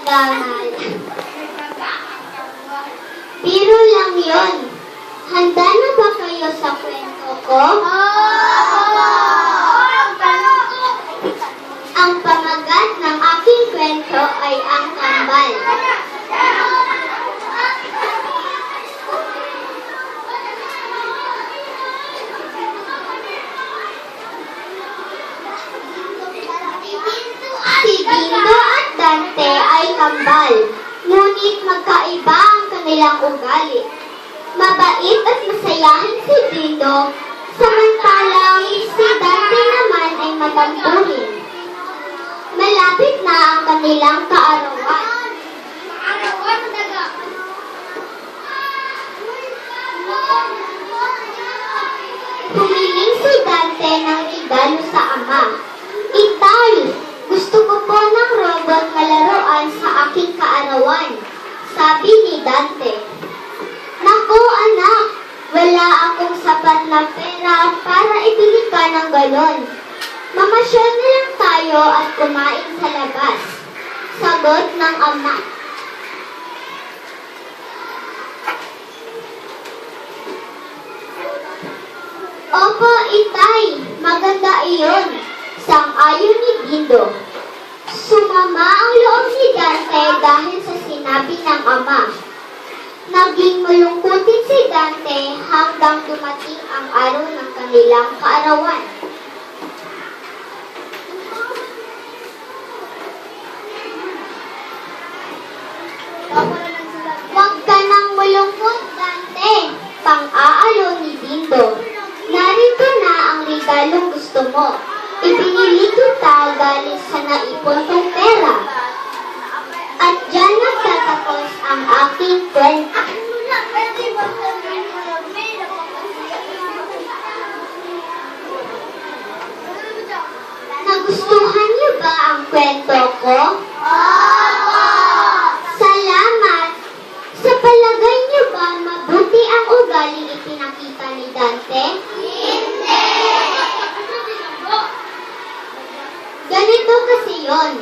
magdangal. Biro lang yon. Handa na ba kayo sa kwento ko? Ang pamagat ng aking kwento ay ang kambal. Si Dindo at Dante ay kambal, ngunit magkaiba ang kanilang ugali. Mabait at masayahin si Dindo, samantalang si Dante naman ay matampuhin. Malapit na ang kanilang kaarawan. Humiling si Dante ng regalo sa ama. Itay, gusto ko po ng robot na laruan sa aking kaarawan, sabi ni Dante. Naku anak, wala akong sapat na pera para ibili ka ng galon. Mamasyal na lang tayo at kumain sa labas, sagot ng ama. Opo, Itay, maganda iyon, sang-ayon ni Dindo. Sumama ang loob ni Dante dahil sa sinabi ng ama. Naging malungkutin si Dante hanggang dumating ang araw ng kanilang kaarawan. Huwag ka nang malungkot, Dante, pang-aalo ni Dindo. Narito na ang regalong gusto mo. Ibinili kita galing sa naipon kong pera. At dyan nagtatapos ang aking kwento. Nagustuhan niyo ba ang kwento ko? Opo! Salamat! Sa palagay niyo ba mabuti ang ugaling ipinakita ni Dante? Hindi! Ganito kasi yon.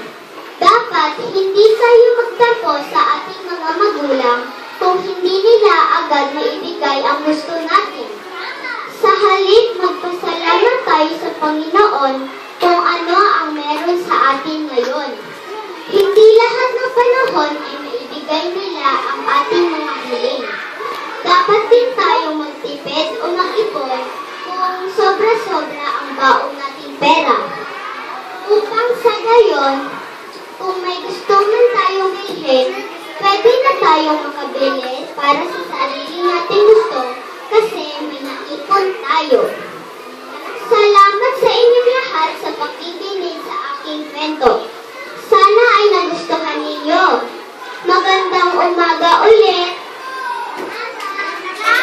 Dapat hindi tayo magtampo sa ating mga magulang kung hindi nila agad maibigay ang gusto natin. Sa halip, magpasalamat tayo sa Panginoon kung ano ang meron sa atin ngayon. Hindi lahat ng panahon ay maibigay nila ang ating mga hiling. Dapat din tayo magtipid o mag-ipon kung sobra-sobra ang baong nating pera. Upang sa gayon, kung may gusto man tayong bilhin, pwede na tayong makabili para sa sarili nating gusto kasi may naipon tayo.